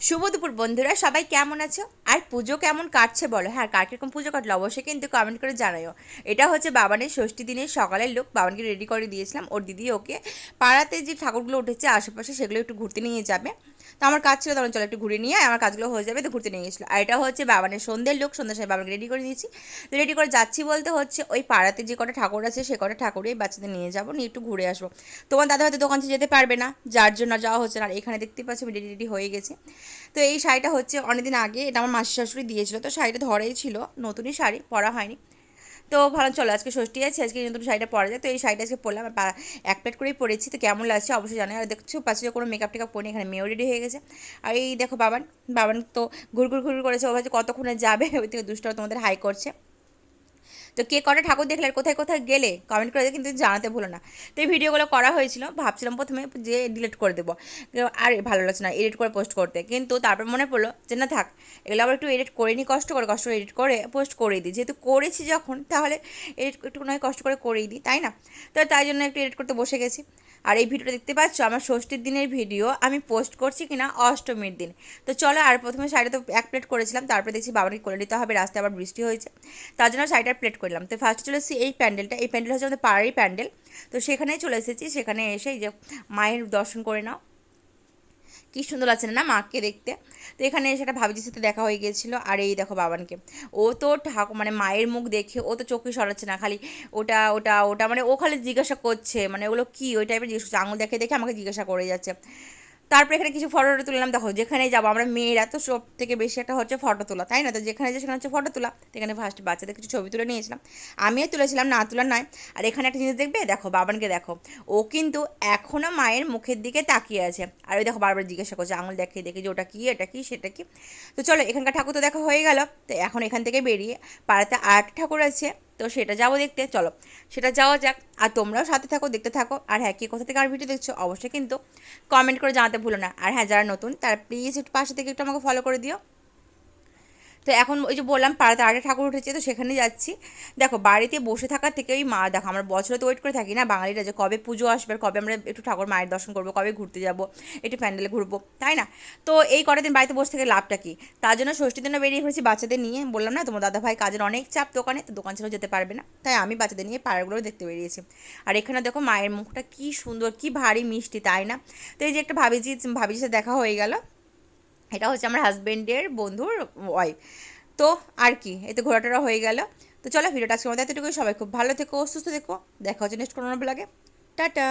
শুভ দুপুর বন্ধুরা, সবাই কেমন আছো? আর পুজো কেমন কাটছে বলো। হ্যাঁ, কার কিরকম পুজো কাটলো অবশ্যই কিন্তু কমেন্ট করে জানাইও। এটা হচ্ছে বাবানের ষষ্ঠী দিনের সকালের লুক। বাবানকে রেডি করে দিয়েছিলাম, ওর দিদি ওকে পাড়াতে যে ঠাকুরগুলো উঠেছে আশেপাশে সেগুলো একটু ঘুরতে নিয়ে যাবে। তো আমার কাজ ছিল, তখন চলো একটু ঘুরে নিয়ে আমার কাজগুলো হয়ে যাবে, তো ঘুরতে নিয়ে গেছিলো। আর এটা হচ্ছে বাবানের সন্ধ্যের লুক। সন্ধ্যার সময় বাবাকে রেডি করে দিয়েছি। তো রেডি করে যাচ্ছি বলতে হচ্ছে ওই পাড়াতে যে কটা ঠাকুর আছে সে কটা ঠাকুরেই বাচ্চাদের নিয়ে যাবো, নিয়ে একটু ঘুরে আসবো। তোমার দাদা হয়তো দোকান থেকে যেতে পারবে না, যার জন্য যাওয়া হচ্ছে না। আর এখানে দেখতে পাচ্ছি আমি রেডি রেডি হয়ে গেছি। তো এই শাড়িটা হচ্ছে অনেকদিন আগে এটা আমার মাসি শাশুড়ি দিয়েছিল, তো শাড়িটা ধরেই ছিল, নতুনই শাড়ি, পরা হয়নি। তো ভালো, চলো আজকে ষষ্ঠী আছে, আজকে নতুন শাড়িটা পরা যায়। তো এই শাড়িটা আজকে পরলাম, এক প্লেট করেই পরেছি। তো কেমন লাগছে অবশ্যই জানাই। আর দেখছো পাশে কোনো মেকআপ টেকআপ করিনি, এখানে মেয়েও রেডি হয়ে গেছে। আর এই দেখো বাবান, বাবান তো ঘুর ঘুর ঘুর করেছে, ও ভাবছে কতক্ষণে যাবে, ওই থেকে দুষ্টরা তোমাদের হাই করছে। তো কে কটা ঠাকুর দেখলে আর কোথায় কোথায় গেলে কমেন্ট করে কিন্তু জানাতে ভুলো না। তো এই ভিডিওগুলো করা হয়েছিল, ভাবছিলাম প্রথমে যে ডিলিট করে দেবো, আর ভালো লাগছে না এডিট করে পোস্ট করতে, কিন্তু তারপর মনে পড়লো যে না থাক, এগুলো আবার একটু এডিট করে নিই, কষ্ট করে এডিট করে পোস্ট করেই দিই, যেহেতু করেছি যখন তাহলে এডিট একটু নয় কষ্ট করে করেই দিই, তাই না? তো তাই জন্য একটু এডিট করতে বসে গেছি। আর এই ভিডিওটা দেখতে পাচ্ছ আমার ষষ্ঠীর দিনের ভিডিও, আমি পোস্ট করছি কিনা অষ্টমীর দিন। তো চলো, আর প্রথমে শাড়িটা তো এক প্লেট করেছিলাম, তারপরে দেখছি বাবাকে করে নিতে হবে, রাস্তায় আবার বৃষ্টি হয়েছে, তার জন্য শাড়িটার প্লেট করলাম। তো ফার্স্টে চলে এসেছি এই প্যান্ডেলটা, এই প্যান্ডেল হচ্ছে আমাদের পাড়ারই প্যান্ডেল। তো সেখানেই চলে এসেছি, সেখানে এসে এই যে মায়ের দর্শন করে নাও, কী সুন্দর লাগছে না মাকে দেখতে। তো এখানে এসে একটা ভাবিজির সাথে দেখা হয়ে গিয়েছিলো। আর এই দেখো বাবানকে, ও তো ঠাকুর মানে মায়ের মুখ দেখে ও তো চোখে সরাচ্ছে না, খালি ওটা ওটা ওটা, মানে ও খালি জিজ্ঞাসা করছে, মানে ওগুলো কী ওই টাইপের জিজ্ঞাসা করছে, আঙুল দেখে দেখে আমাকে জিজ্ঞাসা করে যাচ্ছে। তারপরে এখানে কিছু ফটো তুললাম। দেখো যেখানেই যাবো আমরা মেয়েরা তো সব থেকে বেশি একটা হচ্ছে ফটো তোলা, তাই না? তো যেখানে যে সেখানে হচ্ছে ফটো তোলা। তো এখানে ফার্স্ট বাচ্চাদের কিছু ছবি তুলে নিয়েছিলাম, আমিও তুলেছিলাম, না তোলার নয়। আর এখানে একটা জিনিস দেখবে, দেখো বাবানকে দেখো, ও কিন্তু এখনও মায়ের মুখের দিকে তাকিয়ে আছে। আর ওই দেখো বারবার জিজ্ঞাসা করছে, আঙুল দেখে দেখে যে ওটা কী এটা কী সেটা কী। তো চলো, এখানকার ঠাকুর তো দেখা হয়ে গেল। তো এখন এখান থেকে বেরিয়ে পাড়াতে আরেকটা ঠাকুর আছে, তো সেটা যাবো দেখতে, চলো সেটা যাওয়া যাক। আর তোমরাও সাথে থাকো, দেখতে থাকো। আর হ্যাঁ, কে কোথা থেকে আর ভিডিও দেখছো অবশ্যই কিন্তু কমেন্ট করে জানাতে ভুলো না। আর হ্যাঁ, যারা নতুন তারা প্লিজ একটু পাশে থেকে একটু আমাকে ফলো করে দিও। তো এখন ওই যে বললাম পাড়াতে আরেকটা ঠাকুর উঠেছে, তো সেখানে যাচ্ছি। দেখো বাড়িতে বসে থাকার থেকে ওই মা, দেখো আমরা বছরে তো ওয়েট করে থাকি না বাঙালিরা, যে কবে পুজো আসবে, আর কবে আমরা একটু ঠাকুর মায়ের দর্শন করবো, কবে ঘুরতে যাবো, একটু প্যান্ডেলে ঘুরবো, তাই না? তো এই কটা দিন বাড়িতে বসে থেকে লাভটা কি? তার জন্য ষষ্ঠীর দিনও বেরিয়ে পড়েছি বাচ্চাদের নিয়ে। বললাম না তোমার দাদা ভাই কাজের অনেক চাপ দোকানে, তো দোকান ছেড়েও যেতে পারবে না, তাই আমি বাচ্চাদের নিয়ে পাড়াগুলো দেখতে বেরিয়েছি। আর এখানে দেখো মায়ের মুখটা কি সুন্দর, কি ভারী মিষ্টি, তাই না? তো এই যে একটা ভাবিজির সাথে দেখা হয়ে গেল, এটা হচ্ছে আমার হাজব্যান্ডের বন্ধুর ওয়াইফ। তো আর কি, এতে ঘোরাটোরা হয়ে গেল। তো চলো, ভিডিওটা আজকে আমাদের এতটুকুই। সবাই খুব ভালো থেকো, সুস্থ থেকো, দেখা হচ্ছে নেক্সট কোনো ব্লগে। টাটা।